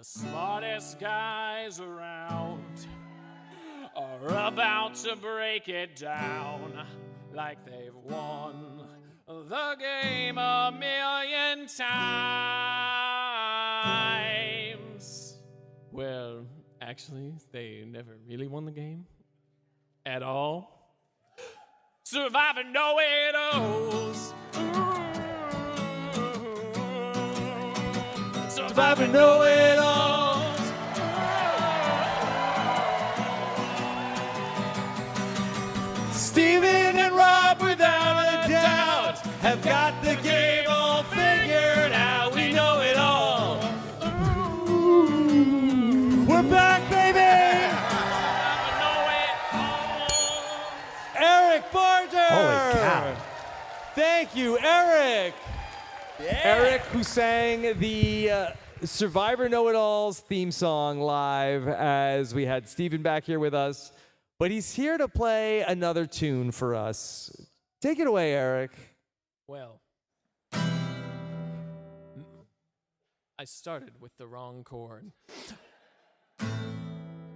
The smartest guys around are about to break it down like they've won the game a million times. Well, actually, they never really won the game at all. Survivor know-it-alls. Survivor know-it-alls. Steven and Rob, without a doubt, have got the game all figured out. We know it all. We're back, baby! Eric Barger! Holy cow. Thank you, Eric! Yeah. Eric, who sang the Survivor Know-It-Alls theme song live as we had Steven back here with us. But he's here to play another tune for us. Take it away, Eric. Well, I started with the wrong chord.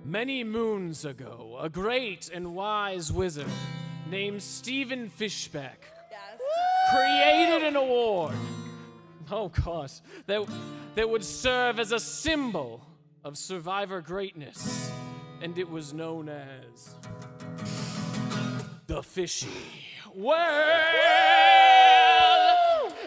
Many moons ago, a great and wise wizard named Stephen Fishback created an award. Oh gosh, that would serve as a symbol of Survivor greatness, and it was known as the Fishy. Well,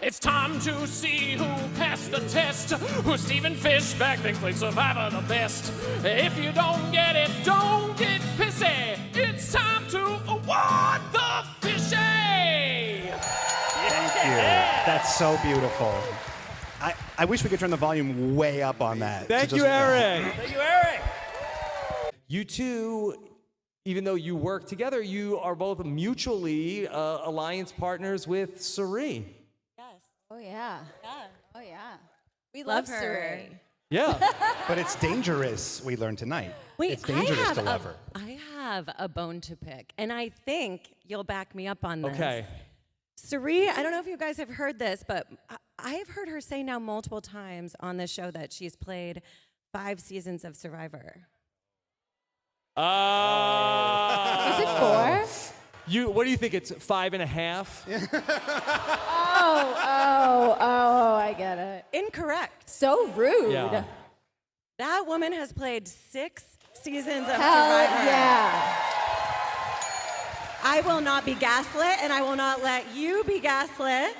it's time to see who passed the test, who Stephen Fishback thinks played Survivor the best. If you don't get it, don't get pissy. It's time to award the Fishy. Thank you. That's so beautiful. I wish we could turn the volume way up on that. Thank you, Eric. Thank you, Eric. You two, even though you work together, you are both mutually alliance partners with Suri. Yes. Oh, yeah. Yeah. Oh, yeah. We Love love her. Suri. Yeah. But it's dangerous, we learned tonight. Wait, it's dangerous to love her. I have a bone to pick, and I think you'll back me up on this. Okay. Suri, I don't know if you guys have heard this, but I've heard her say now multiple times on this show that she's played 5 seasons of Survivor. Is it 4? What do you think? It's 5.5? Oh, I get it. Incorrect. So rude. Yeah. That woman has played 6 seasons of Hell Survivor. yeah. I will not be gaslit, and I will not let you be gaslit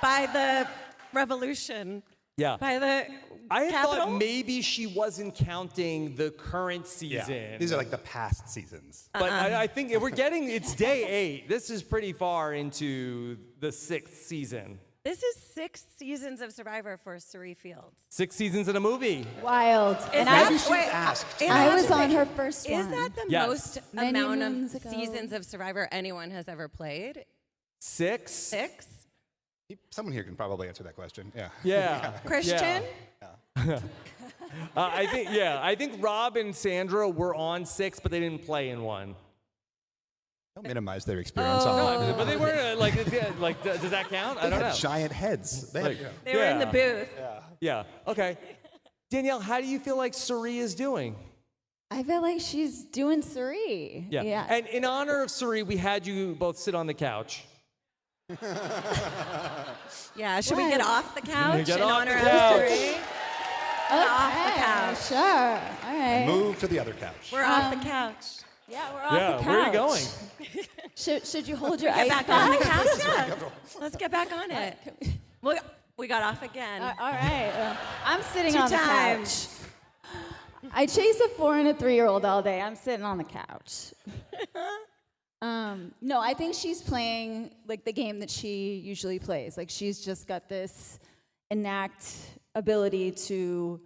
by the revolution. Yeah. By the I Capitol? thought maybe she wasn't counting the current season. Yeah. These are like the past seasons. But I think it's day 8. This is pretty far into the 6th season. This is 6 seasons of Survivor for Suri Fields. 6 seasons in a movie. Wild. Is Maybe she's asked. I was on her first one. Is that the Yes. most Many amount moons of ago. seasons of Survivor anyone has ever played? 6? 6? Someone here can probably answer that question. Yeah. Yeah. Christian? I think Rob and Sandra were on 6, but they didn't play in one. Don't minimize their experience. Oh. But they weren't does that count? I They don't had know. giant heads. They had, They were in the booth. Yeah. Okay. Danielle, how do you feel like Suri is doing? I feel like she's doing Suri. Yeah. And in honor of Suri, we had you both sit on the couch. Yeah, should we get off the couch Get in off honor the of couch. Suri? Off the couch. Sure. All right. Move to the other couch. We're off the couch. Yeah, we're off Yeah, the couch. where are you going? Should you hold your Get ice back on the couch? Yeah. Let's get back on it. We got off again. All right. I'm sitting 2 on the times. couch. I chase a 4 and a 3-year-old all day. I'm sitting on the couch. No, I think she's playing like the game that she usually plays. Like she's just got this innate ability to,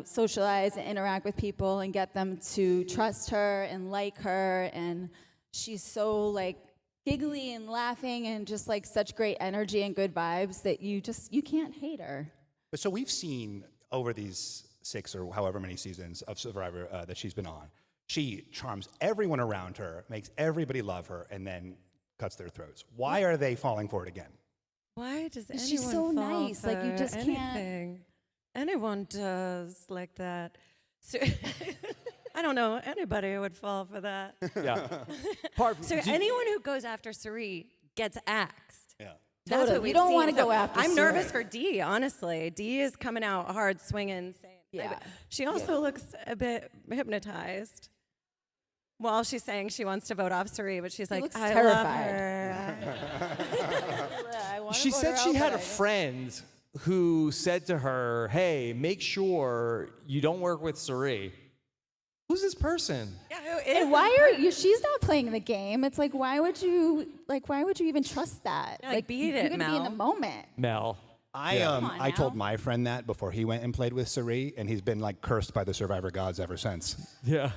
socialize and interact with people and get them to trust her and like her. And she's so like giggly and laughing and just like such great energy and good vibes that you can't hate her. So we've seen over these 6 or however many seasons of Survivor that she's been on, she charms everyone around her, makes everybody love her, and then cuts their throats. Why are they falling for it again? Why does anyone She's so fall nice. Like, you for just can't- anything? anyone does like that. So, I don't know anybody who would fall for that. Yeah. So anyone who goes after Suri gets axed. Yeah. That's Totally. what You don't want wanna go after I'm Suri. nervous for Dee, honestly. Dee is coming out hard, swinging. Yeah. She also looks a bit hypnotized. While she's saying she wants to vote off Suri, but she's like, looks I terrified. love her. She said she had a friend who said to her, hey, make sure you don't work with Suri. Who's this person? Yeah, who is And why are you? She's not playing the game. It's like, why would you even trust that? Yeah, like, beat it, you're gonna be in the Mel. moment. Mel. I Come on I told now. my friend that before he went and played with Suri, and he's been like cursed by the Survivor gods ever since. Yeah.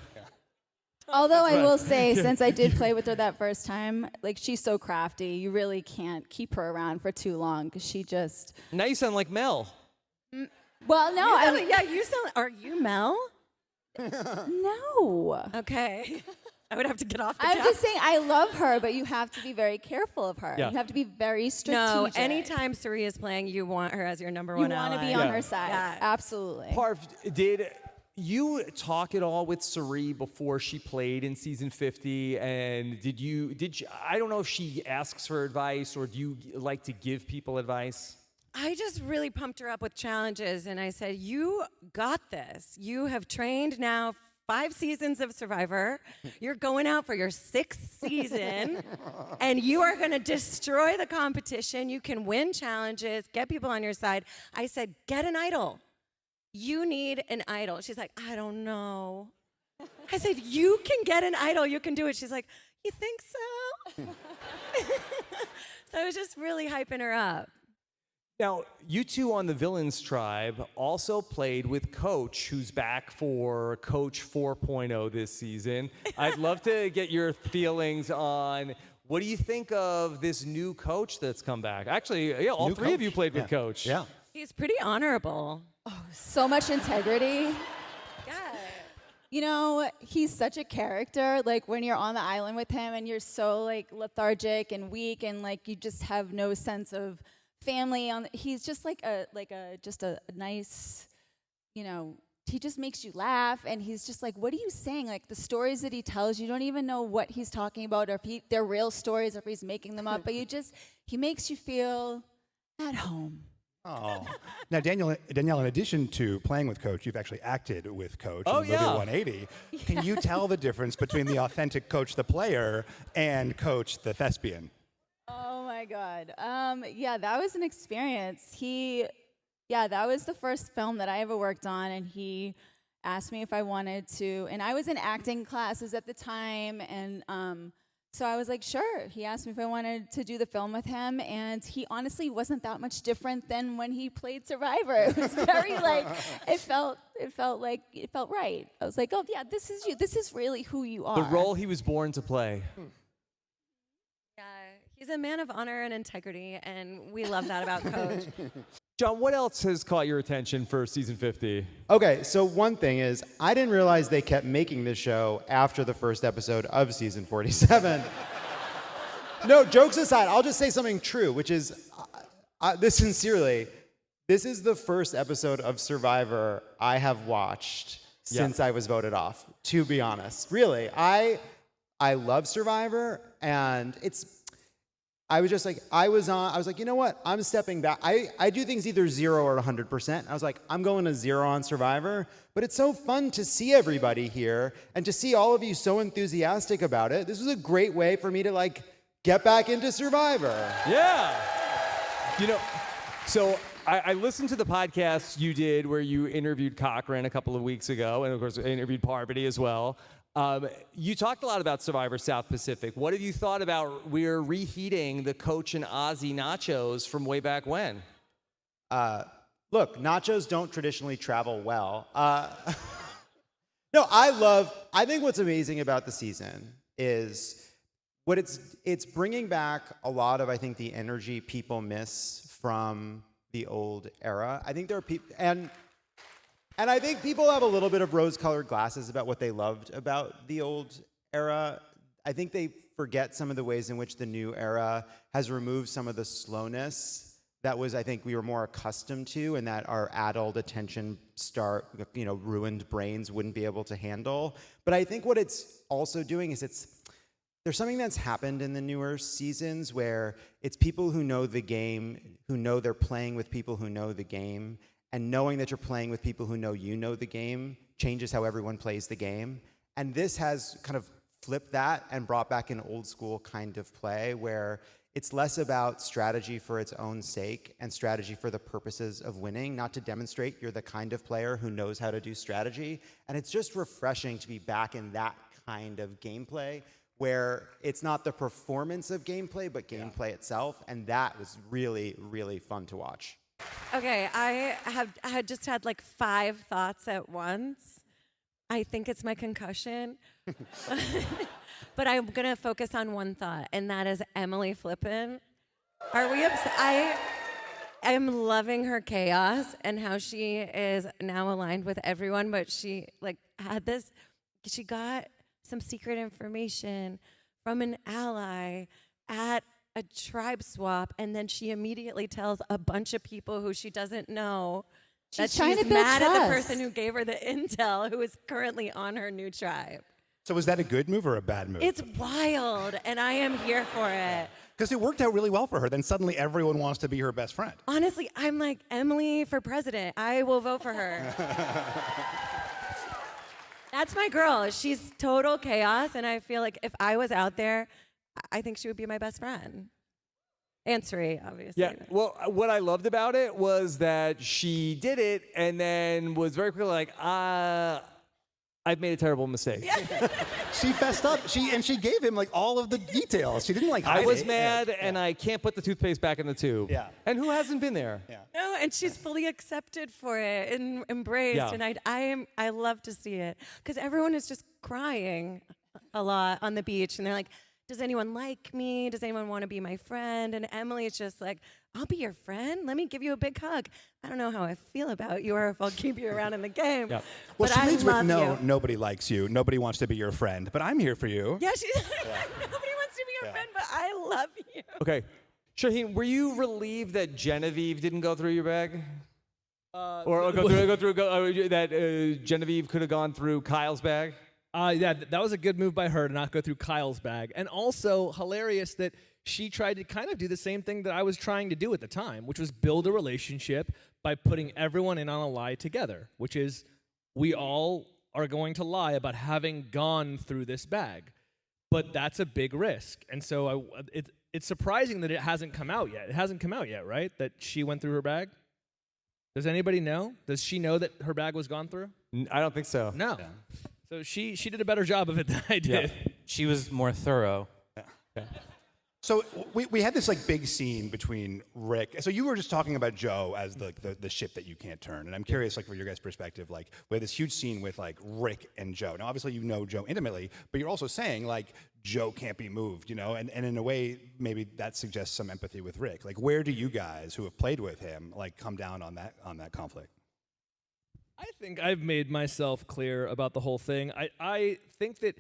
Although I will say, since I did play with her that first time, like she's so crafty, you really can't keep her around for too long because she just. Now you sound like Mel. Well, no, I mean, yeah, you sound. Are you Mel? no. Okay. I would have to get off the I'm couch. just saying I love her, but you have to be very careful of her. Yeah. You have to be very No, strategic. anytime Suri is playing, you want her as your number you one want to ally. be on Yeah. her side. Yeah. Absolutely. Parv, did you talk at all with Suri before she played in season 50? And did you, I don't know if she asks for advice or do you like to give people advice? I just really pumped her up with challenges, and I said, you got this. You have trained now 5 seasons of Survivor. You're going out for your 6th season, and you are going to destroy the competition. You can win challenges, get people on your side. I said, get an idol. You need an idol. She's like, I don't know. I said, you can get an idol. You can do it. She's like, you think so? So I was just really hyping her up. Now, you two on the Villains Tribe also played with Coach, who's back for Coach 4.0 this season. I'd love to get your feelings on what do you think of this new coach that's come back? Actually, yeah, all New three of coach. you played with Yeah. Coach. Yeah. He's pretty honorable. So much integrity. Yeah. You know, he's such a character. Like when you're on the island with him and you're so like lethargic and weak and like you just have no sense of family he's just like a nice, you know, he just makes you laugh and he's just like, what are you saying? Like the stories that he tells, you don't even know what he's talking about or if they're real stories or if he's making them up, but he makes you feel at home. Oh. Now, Danielle, in addition to playing with Coach, you've actually acted with Coach in the movie yeah. 180. Can you tell the difference between the authentic Coach the player and Coach the thespian? Oh my God. Yeah, that was an experience. That was the first film that I ever worked on, and he asked me if I wanted to, and I was in acting classes at the time, and so I was like, sure. He asked me if I wanted to do the film with him, and he honestly wasn't that much different than when he played Survivor. It was very like, it felt right. I was like, oh yeah, this is you. This is really who you are. The role he was born to play. Yeah, he's a man of honor and integrity, and we love that about Coach. John, what else has caught your attention for season 50? Okay, so one thing is, I didn't realize they kept making this show after the first episode of season 47. No, jokes aside, I'll just say something true, which is, this is the first episode of Survivor I have watched since I was voted off, to be honest. Really, I love Survivor, and I was like, you know what? I'm stepping back. I do things either 0 or 100%. I was like, I'm going to 0 on Survivor. But it's so fun to see everybody here and to see all of you so enthusiastic about it. This was a great way for me to like get back into Survivor. Yeah. You know, so I listened to the podcast you did where you interviewed Cochran a couple of weeks ago, and of course interviewed Parvati as well. You talked a lot about Survivor South Pacific. What have you thought about we're reheating the Coach and Ozzy nachos from way back when? Look, nachos don't traditionally travel well. No, I think what's amazing about the season is it's bringing back a lot of, I think, the energy people miss from the old era. I think there are people, and I think people have a little bit of rose-colored glasses about what they loved about the old era. I think they forget some of the ways in which the new era has removed some of the slowness that was, I think, we were more accustomed to, and that our adult attention ruined brains wouldn't be able to handle. But I think what it's also doing is there's something that's happened in the newer seasons where it's people who know the game, who know they're playing with people who know the game, and knowing that you're playing with people who know you know the game changes how everyone plays the game. And this has kind of flipped that and brought back an old school kind of play where it's less about strategy for its own sake and strategy for the purposes of winning, not to demonstrate you're the kind of player who knows how to do strategy. And it's just refreshing to be back in that kind of gameplay where it's not the performance of gameplay, but gameplay itself. And that was really, really fun to watch. Okay, I had just had like 5 thoughts at once. I think it's my concussion. But I'm going to focus on one thought, and that is Emily Flippin. Are we upset? I am loving her chaos and how she is now aligned with everyone, but she she got some secret information from an ally at a tribe swap, and then she immediately tells a bunch of people who she doesn't know that trying she's to build mad at the trust. person who gave her the intel, who is currently on her new tribe. So was that a good move or a bad move? It's wild, and I am here for it. Because it worked out really well for her. Then suddenly everyone wants to be her best friend. Honestly, I'm like, Emily for president. I will vote for her. That's my girl. She's total chaos, and I feel like if I was out there, I think she would be my best friend. And Suri, obviously. Yeah, well, what I loved about it was that she did it and then was very quickly like, I've made a terrible mistake. She fessed up. She gave him like all of the details. She didn't like hide I was it. mad and I can't put the toothpaste back in the tube. Yeah. And who hasn't been there? Yeah. No, and she's fully accepted for it and embraced, Yeah. and I love to see it because everyone is just crying a lot on the beach, and they're like, does anyone like me? Does anyone want to be my friend? And Emily's just like, I'll be your friend. Let me give you a big hug. I don't know how I feel about you or if I'll keep you around in the game. Yeah. Well, But she I leads with love you. nobody likes you. Nobody wants to be your friend, but I'm here for you. Yeah, nobody wants to be your friend, but I love you. Okay. Shaheen, were you relieved that Genevieve didn't go through your bag? That Genevieve could have gone through Kyle's bag? Yeah, that was a good move by her to not go through Kyle's bag. And also hilarious that she tried to kind of do the same thing that I was trying to do at the time, which was build a relationship by putting everyone in on a lie together, which is we all are going to lie about having gone through this bag. But that's a big risk. And so it's surprising that it hasn't come out yet. It hasn't come out yet, right? That she went through her bag? Does anybody know? Does she know that her bag was gone through? I don't think so. No. Yeah. So she did a better job of it than I did. Yeah. She was more thorough. So we had this like big scene between Rick. So you were just talking about Joe as the ship that you can't turn, and I'm curious, like, from your guys' perspective, like we had this huge scene with like Rick and Joe. Now, obviously, you know Joe intimately, but you're also saying like Joe can't be moved, you know, and in a way, maybe that suggests some empathy with Rick. Like, where do you guys who have played with him like come down on that conflict? I think I've made myself clear about the whole thing. I think that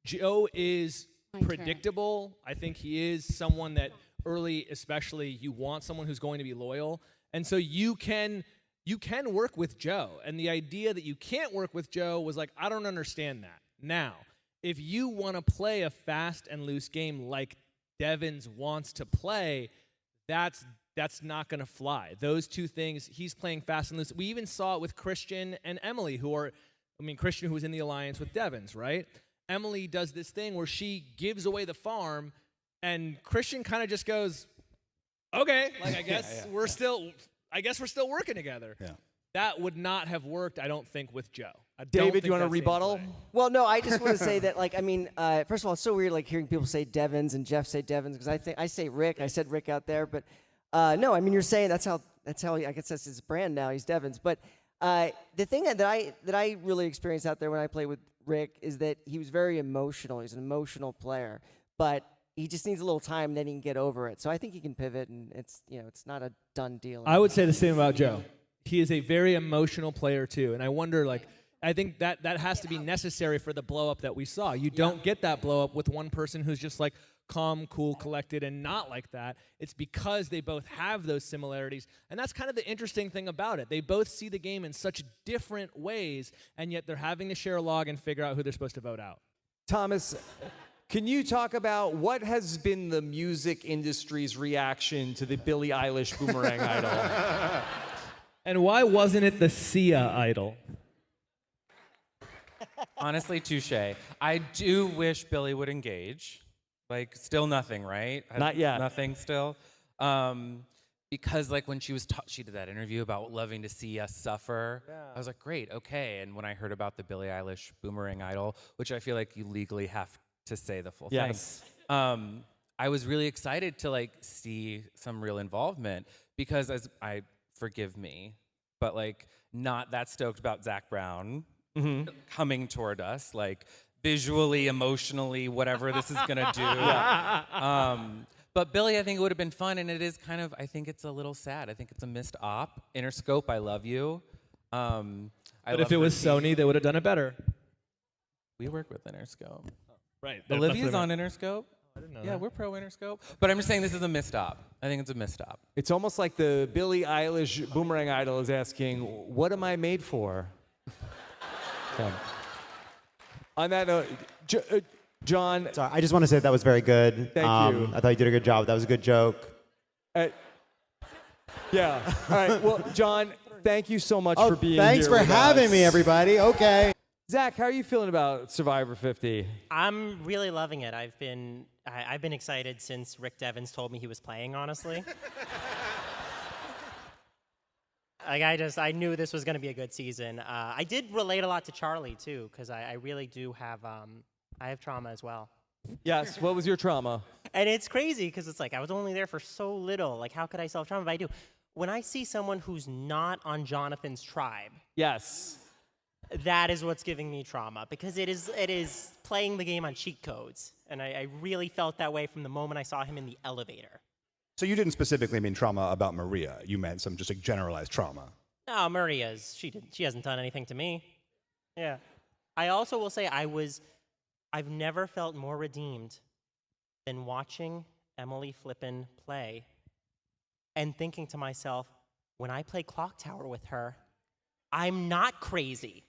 Joe is predictable. I think he is someone that early, especially, you want someone who's going to be loyal. And so you can work with Joe. And the idea that you can't work with Joe was like, I don't understand that. Now, if you want to play a fast and loose game like Devins wants to play, that's not going to fly. Those two things, he's playing fast and loose. We even saw it with Christian and Emily, Christian who was in the alliance with Devins, right? Emily does this thing where she gives away the farm, and Christian kind of just goes, okay, like I guess we're still working together. Yeah. That would not have worked, I don't think, with Joe. David, you want to rebuttal? Well, no, I just want to say that, like, I mean, first of all, it's so weird, like, hearing people say Devins and Jeff say Devins, because I say Rick, I said Rick out there, but no, I mean, you're saying that's how I guess that's his brand now. He's Devins, but the thing that I really experienced out there when I played with Rick is that he was very emotional. He's an emotional player, but he just needs a little time, and then he can get over it. So I think he can pivot, and it's not a done deal. I would say the same about Joe. He is a very emotional player too, and I wonder, like, I think that has to be necessary for the blow up that we saw. You don't get that blow up with one person who's just like calm, cool, collected, and not like that. It's because they both have those similarities. And that's kind of the interesting thing about it. They both see the game in such different ways, and yet they're having to share a log and figure out who they're supposed to vote out. Thomas, can you talk about what has been the music industry's reaction to the Billie Eilish Boomerang Idol? And why wasn't it the Sia Idol? Honestly, touche. I do wish Billy would engage. Like, still nothing, right? Not yet. Nothing still. Because, like, when she did that interview about loving to see us suffer, I was like, great, okay. And when I heard about the Billie Eilish Boomerang Idol, which I feel like you legally have to say the full thing, I was really excited to, like, see some real involvement because, forgive me, but, like, not that stoked about Zac Brown coming toward us, like, visually, emotionally, whatever this is gonna do. But Billy, I think it would have been fun, and it is kind of, I think it's a little sad. I think it's a missed op. Interscope, I love you. But if it was Sony, they would have done it better. We work with Interscope. Right. Olivia's on Interscope. I didn't know Yeah, that. we're pro Interscope. But I'm just saying this is a missed op. I think it's a missed op. It's almost like the Billie Eilish Boomerang Idol is asking, what am I made for? Okay. On that note, John. Sorry, I just want to say that was very good. Thank you. I thought you did a good job. That was a good joke. Yeah. All right. Well, John, thank you so much for being here. Thanks for having me, everybody. Okay. Zach, how are you feeling about Survivor 50? I'm really loving it. I've been excited since Rick Devens told me he was playing, honestly. Like I knew this was going to be a good season. I did relate a lot to Charlie too, because I really do have I have trauma as well. Yes. What was your trauma? And it's crazy because it's like I was only there for so little. Like how could I solve trauma? But I do. When I see someone who's not on Jonathan's tribe, Yes. that is what's giving me trauma because it is playing the game on cheat codes, and I really felt that way from the moment I saw him in the elevator. So you didn't specifically mean trauma about Maria. You meant some just like generalized trauma. No, Maria's she hasn't done anything to me. Yeah. I also will say I've never felt more redeemed than watching Emily Flippin play and thinking to myself, when I play Clock Tower with her, I'm not crazy.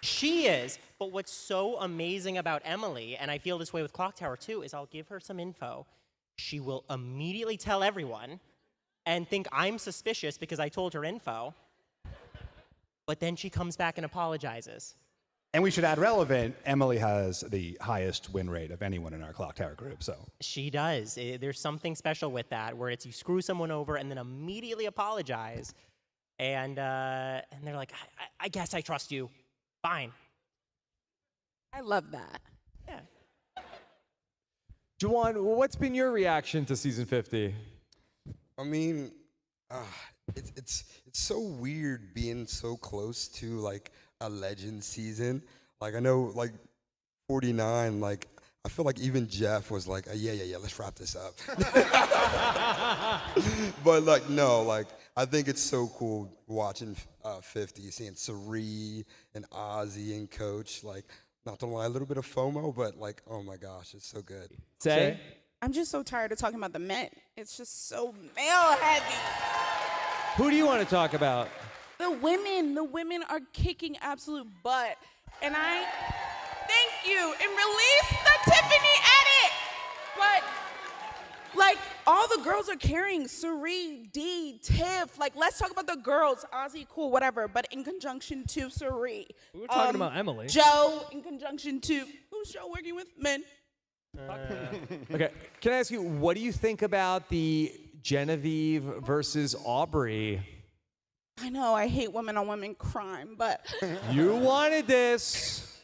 She is. But what's so amazing about Emily, and I feel this way with Clock Tower too, is I'll give her some info. She will immediately tell everyone and think I'm suspicious because I told her info. But then she comes back and apologizes. And we should add relevant, Emily has the highest win rate of anyone in our Clock Tower group, so. She does. There's something special with that, where it's you screw someone over and then immediately apologize. And they're like, I guess I trust you. Fine. I love that. Yeah. Juwan, what's been your reaction to season 50? I mean, it's so weird being so close to like a legend season. Like I know, like 49. Like I feel like even Jeff was like, yeah, let's wrap this up. But like no, like I think it's so cool watching 50, seeing Sari and Ozzy and Coach. Like not to lie, a little bit of FOMO, but like oh my gosh, it's so good. Say. I'm just so tired of talking about the men. It's just so male heavy. Who do you want to talk about? The women are kicking absolute butt. And thank you, and release the Tiffany edit. But, like, all the girls are carrying Sari, Dee, Tiff. Like, let's talk about the girls. Ozzy, cool, whatever, but in conjunction to Sari. We were talking about Emily. Joe, in conjunction to, who's Joe working with? Men. Okay, can I ask you, what do you think about the Genevieve versus Aubrey? I know, I hate women-on-women crime, but... You wanted this.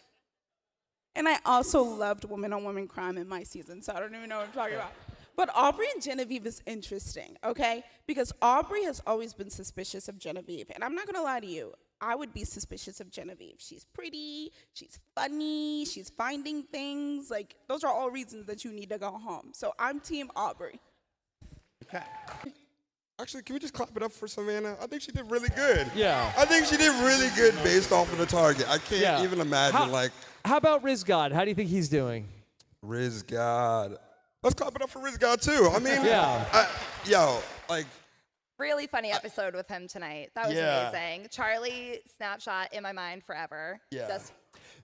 And I also loved women-on-women crime in my season, so I don't even know what I'm talking about. But Aubrey and Genevieve is interesting, okay? Because Aubrey has always been suspicious of Genevieve. And I'm not gonna lie to you, I would be suspicious of Genevieve. She's pretty, she's funny, she's finding things. Like, those are all reasons that you need to go home. So I'm team Aubrey. Okay. Actually, can we just clap it up for Savannah? I think she did really good. Yeah. I think she did really good based off of the target. I can't even imagine, How about Riz God? How do you think he's doing? Riz God. Let's clap it up for Riz God, too. I mean, Really funny episode with him tonight. That was amazing. Charlie snapshot in my mind forever. Yeah.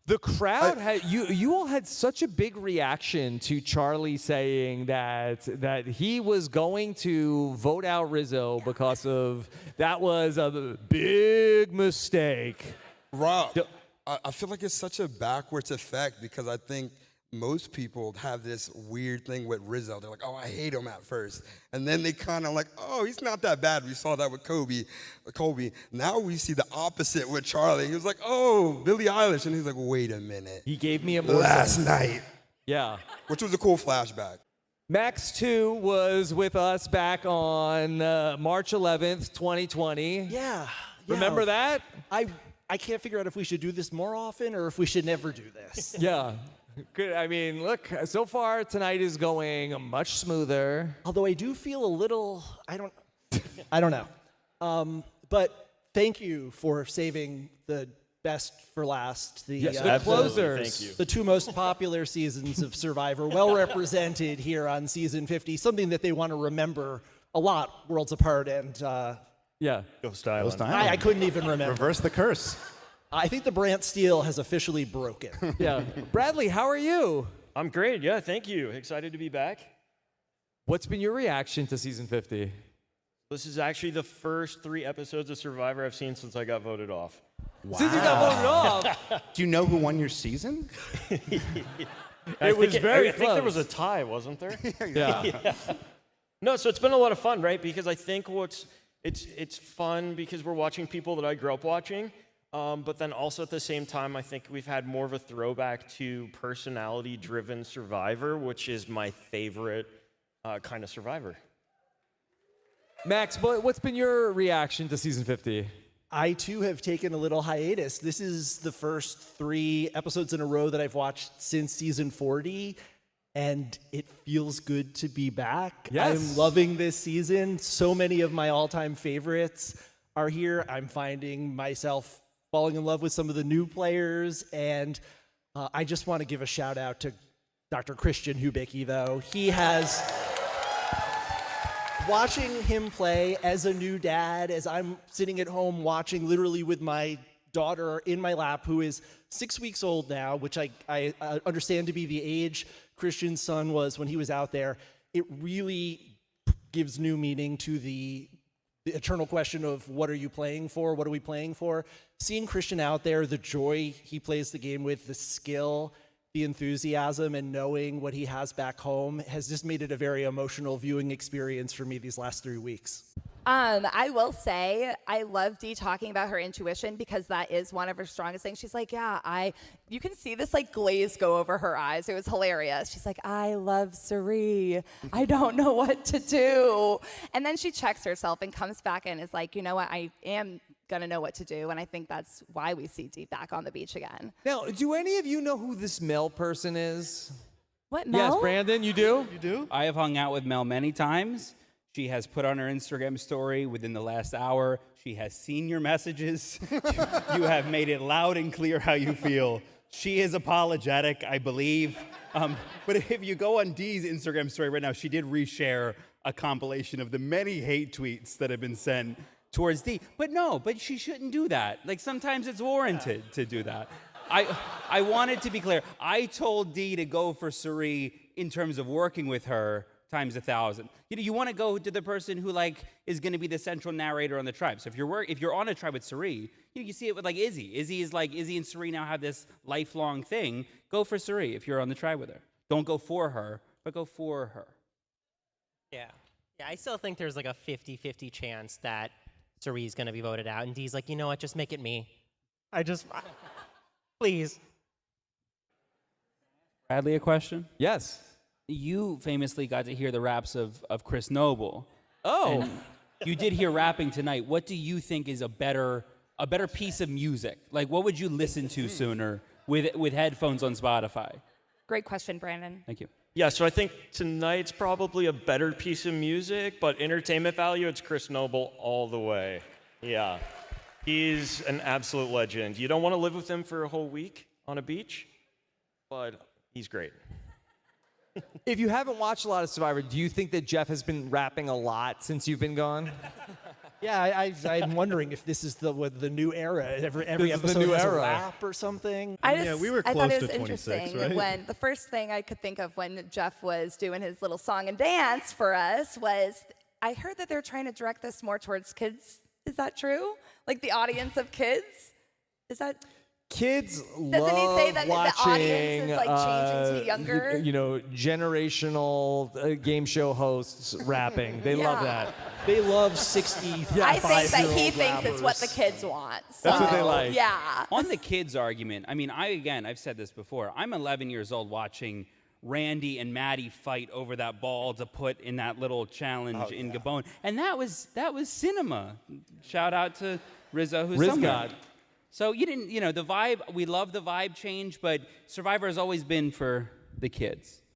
The crowd had you all had such a big reaction to Charlie saying that he was going to vote out Rizzo because of that was a big mistake. Rob, I feel like it's such a backwards effect because I think most people have this weird thing with Rizzo. They're like, oh, I hate him at first. And then they kind of like, oh, he's not that bad. We saw that with Kobe. Now we see the opposite with Charlie. He was like, oh, Billie Eilish. And he's like, wait a minute. He gave me a last night. Yeah. Which was a cool flashback. Max 2 was with us back on March 11th, 2020. Yeah. Remember that? I can't figure out if we should do this more often or if we should never do this. Yeah. Good. I mean, look, so far tonight is going much smoother. Although I do feel a little, I don't know. But thank you for saving the best for last. The closers. Thank you. The two most popular seasons of Survivor, well represented here on season 50. Something that they want to remember a lot, worlds apart, and Ghost Island. I couldn't even remember. Reverse the curse. I think the Brant Steel has officially broken. Yeah. Bradley, how are you? I'm great. Yeah, thank you. Excited to be back. What's been your reaction to season 50? This is actually the first 3 episodes of Survivor I've seen since I got voted off. Wow. Since you got voted off? Do you know who won your season? I think there close. was a tie, wasn't there? Yeah. No, so it's been a lot of fun, right? Because I think it's fun because we're watching people that I grew up watching. But then also at the same time, I think we've had more of a throwback to personality-driven Survivor, which is my favorite kind of Survivor. Max, what's been your reaction to season 50? I, too, have taken a little hiatus. This is the first 3 episodes in a row that I've watched since season 40, and it feels good to be back. Yes. I'm loving this season. So many of my all-time favorites are here. I'm finding myself falling in love with some of the new players, and I just want to give a shout out to Dr. Christian Hubicki, though. He has, watching him play as a new dad, as I'm sitting at home watching literally with my daughter in my lap, who is 6 weeks old now, which I understand to be the age Christian's son was when he was out there, it really gives new meaning to the eternal question of what are you playing for? What are we playing for? Seeing Christian out there, the joy he plays the game with, the skill, the enthusiasm, and knowing what he has back home has just made it a very emotional viewing experience for me these last 3 weeks. I will say I love Dee talking about her intuition because that is one of her strongest things. She's like, you can see this like glaze go over her eyes. It was hilarious. She's like, I love Suri. I don't know what to do. And then she checks herself and comes back and is like, you know what? I am going to know what to do. And I think that's why we see Dee back on the beach again. Now, do any of you know who this Mel person is? What, Mel? Yes, Brandon, you do? You do? I have hung out with Mel many times. She has put on her Instagram story within the last hour. She has seen your messages. You have made it loud and clear how you feel. She is apologetic, I believe. But if you go on Dee's Instagram story right now, she did reshare a compilation of the many hate tweets that have been sent towards Dee. But she shouldn't do that. Like, sometimes it's warranted to do that. I wanted to be clear. I told Dee to go for Suri in terms of working with her times 1,000. You want to go to the person who is going to be the central narrator on the tribe. So if you're on a tribe with Suri, you see it with Izzy. Izzy and Suri now have this lifelong thing. Go for Suri if you're on the tribe with her. Don't go for her, but go for her. Yeah, I still think there's a 50-50 chance that Suri's going to be voted out. And Dee's like, you know what, just make it me. Please. Bradley, a question? Yes. You famously got to hear the raps of Chris Noble. Oh. And you did hear rapping tonight. What do you think is a better piece of music? What would you listen to sooner with headphones on Spotify? Great question, Brandon. Thank you. Yeah, so I think tonight's probably a better piece of music, but entertainment value, it's Chris Noble all the way. Yeah. He's an absolute legend. You don't want to live with him for a whole week on a beach, but he's great. If you haven't watched a lot of Survivor, do you think that Jeff has been rapping a lot since you've been gone? Yeah, I'm wondering if this is the new era. Every This is episode the new has era. a rap or something. I just, Yeah, we were I close thought it to was 26, interesting right? when the first thing I could think of when Jeff was doing his little song and dance for us was I heard that they're trying to direct this more towards kids. Is that true? Like the audience of kids? Is that? Kids Doesn't he love say that the watching, audience is like changing to younger? you know, generational game show hosts rapping. They love that. They love 65 I think that he year-old thinks it's what the rappers. kids want. That's what they so, like. Yeah. On the kids argument, I mean, I've said this before. I'm 11 years old watching Randy and Maddie fight over that ball to put in that little challenge in Gabon, and that was cinema. Shout out to Rizzo, who's somewhere. God. So you didn't, the vibe. We love the vibe change, but Survivor has always been for the kids.